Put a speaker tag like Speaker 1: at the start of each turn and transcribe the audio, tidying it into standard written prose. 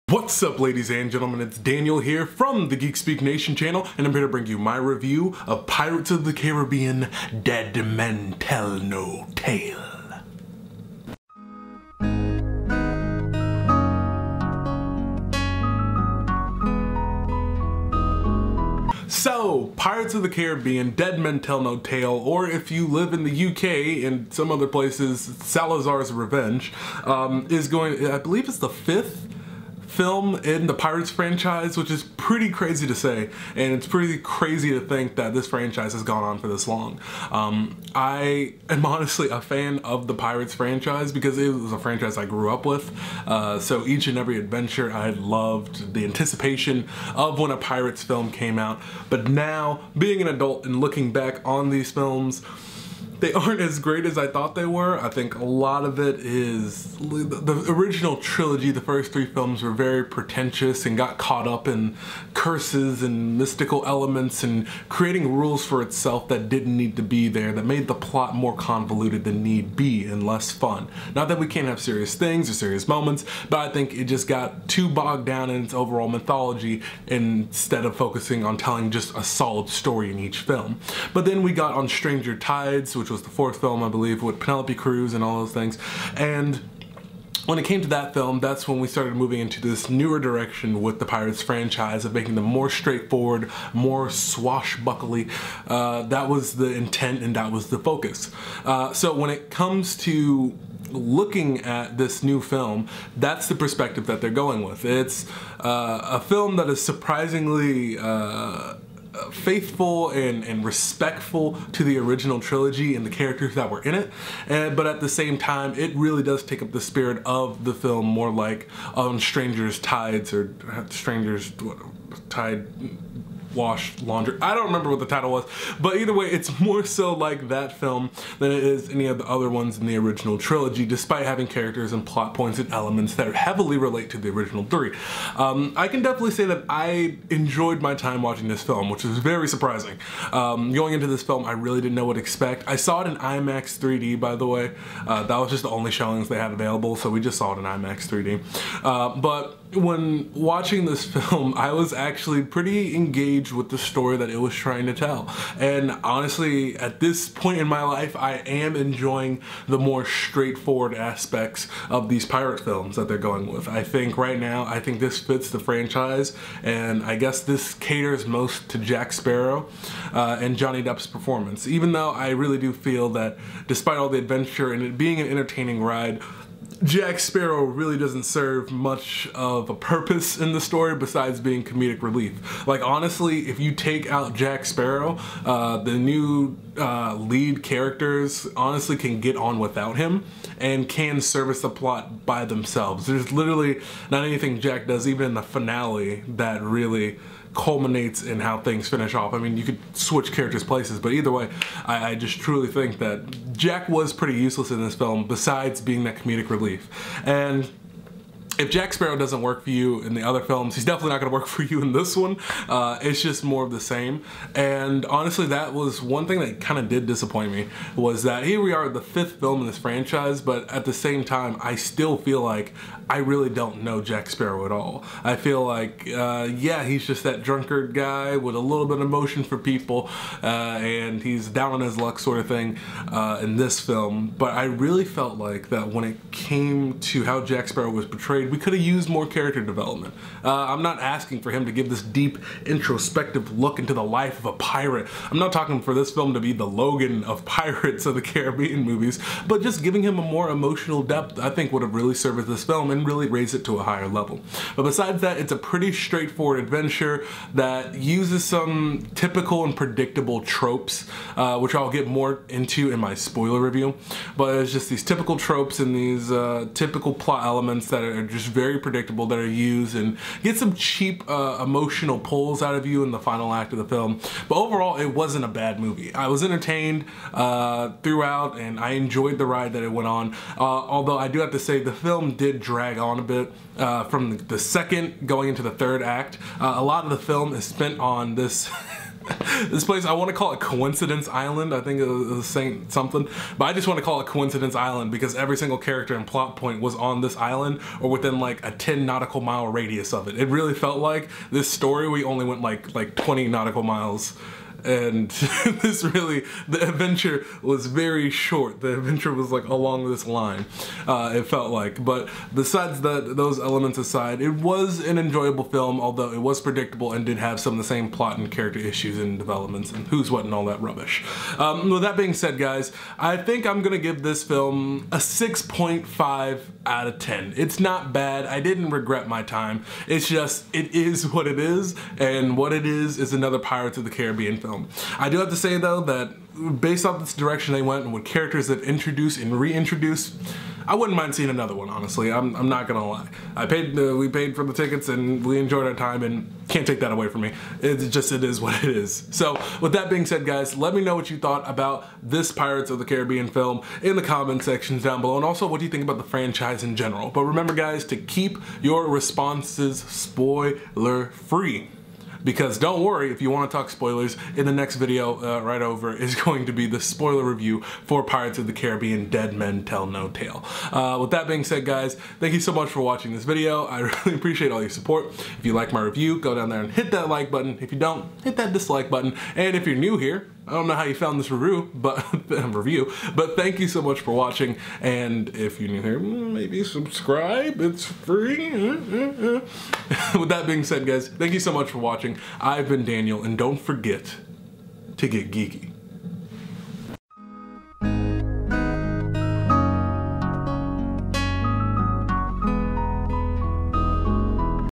Speaker 1: What's up, ladies and gentlemen? It's Daniel here from the GeekSpeakNation channel, and I'm here to bring you my review of Pirates of the Caribbean: Dead Men Tell No Tale. So, Pirates of the Caribbean: Dead Men Tell No Tale, or if you live in the UK and some other places, Salazar's Revenge, is going, I believe it's the 5th film in the Pirates franchise, which is pretty crazy to say, and it's pretty crazy to think that this franchise has gone on for this long. I am honestly a fan of the Pirates franchise because it was a franchise I grew up with, so each and every adventure I loved, the anticipation of when a Pirates film came out. But now, being an adult and looking back on these films, they aren't as great as I thought they were. I think a lot of it is the original trilogy. The first 3 films were very pretentious and got caught up in curses and mystical elements and creating rules for itself that didn't need to be there, that made the plot more convoluted than need be and less fun. Not that we can't have serious things or serious moments, but I think it just got too bogged down in its overall mythology instead of focusing on telling just a solid story in each film. But then we got on Stranger Tides, which was the 4th film, I believe, with Penelope Cruz and all those things. And when it came to that film, that's when we started moving into this newer direction with the Pirates franchise of making them more straightforward, more swashbuckly. That was the intent and that was the focus. So when it comes to looking at this new film, that's the perspective that they're going with. It's a film that is surprisingly faithful and respectful to the original trilogy and the characters that were in it, but at the same time it really does take up the spirit of the film, more like on Stranger's Tides or Stranger's Tide Wash Laundry. I don't remember what the title was, but either way, it's more so like that film than it is any of the other ones in the original trilogy, despite having characters and plot points and elements that heavily relate to the original 3. I can definitely say that I enjoyed my time watching this film, which was very surprising. Going into this film, I really didn't know what to expect. I saw it in IMAX 3D, by the way. That was just the only showings they had available, so we just saw it in IMAX 3D. But when watching this film, I was actually pretty engaged with the story that it was trying to tell. And honestly, at this point in my life, I am enjoying the more straightforward aspects of these pirate films that they're going with. I think right now, I think this fits the franchise, and I guess this caters most to Jack Sparrow and Johnny Depp's performance. Even though I really do feel that despite all the adventure and it being an entertaining ride, Jack Sparrow really doesn't serve much of a purpose in the story besides being comedic relief. Like, honestly, if you take out Jack Sparrow, the new lead characters honestly can get on without him and can service the plot by themselves. There's literally not anything Jack does, even in the finale, that really culminates in how things finish off. I mean, you could switch characters places, but either way, I just truly think that Jack was pretty useless in this film besides being that comedic relief. And if Jack Sparrow doesn't work for you in the other films, he's definitely not going to work for you in this one. It's just more of the same. And honestly, that was one thing that kind of did disappoint me, was that here we are, the 5th film in this franchise, but at the same time, I still feel like I really don't know Jack Sparrow at all. I feel like, yeah, he's just that drunkard guy with a little bit of emotion for people, and he's down on his luck sort of thing in this film. But I really felt like that when it came to how Jack Sparrow was portrayed, we could have used more character development. I'm not asking for him to give this deep, introspective look into the life of a pirate. I'm not talking for this film to be the Logan of Pirates of the Caribbean movies, but just giving him a more emotional depth, I think, would have really served this film and really raised it to a higher level. But besides that, it's a pretty straightforward adventure that uses some typical and predictable tropes, which I'll get more into in my spoiler review. But it's just these typical tropes and these typical plot elements that are just very predictable, that are used, and get some cheap emotional pulls out of you in the final act of the film. But overall, it wasn't a bad movie. I was entertained throughout, and I enjoyed the ride that it went on. Although I do have to say the film did drag on a bit from the second going into the 3rd act. A lot of the film is spent on this This place, I want to call it Coincidence Island. I think it was saying something, but I just want to call it Coincidence Island because every single character and plot point was on this island or within like a 10 nautical mile radius of it. It really felt like this story, we only went like 20 nautical miles. And this really, the adventure was very short. The adventure was like along this line, it felt like. But besides that, those elements aside, it was an enjoyable film, although it was predictable and did have some of the same plot and character issues and developments and who's what and all that rubbish. With that being said, guys, I think I'm gonna give this film a 6.5 out of 10. It's not bad. I didn't regret my time. It's just, it is what it is, and what it is another Pirates of the Caribbean film. I do have to say though that based off this direction they went and with characters that introduce and reintroduce, I wouldn't mind seeing another one, honestly. I'm not gonna lie. We paid for the tickets and we enjoyed our time and can't take that away from me. It is what it is. So with that being said, guys, let me know what you thought about this Pirates of the Caribbean film in the comment sections down below, and also what do you think about the franchise in general. But remember, guys, to keep your responses spoiler free. Because don't worry, if you want to talk spoilers, in the next video right over is going to be the spoiler review for Pirates of the Caribbean Dead Men Tell No Tale. With that being said, guys, thank you so much for watching this video. I really appreciate all your support. If you like my review, go down there and hit that like button. If you don't, hit that dislike button. And if you're new here, I don't know how you found this review, but thank you so much for watching. And if you're new here, maybe subscribe. It's free. With that being said, guys, thank you so much for watching. I've been Daniel, and don't forget to get geeky.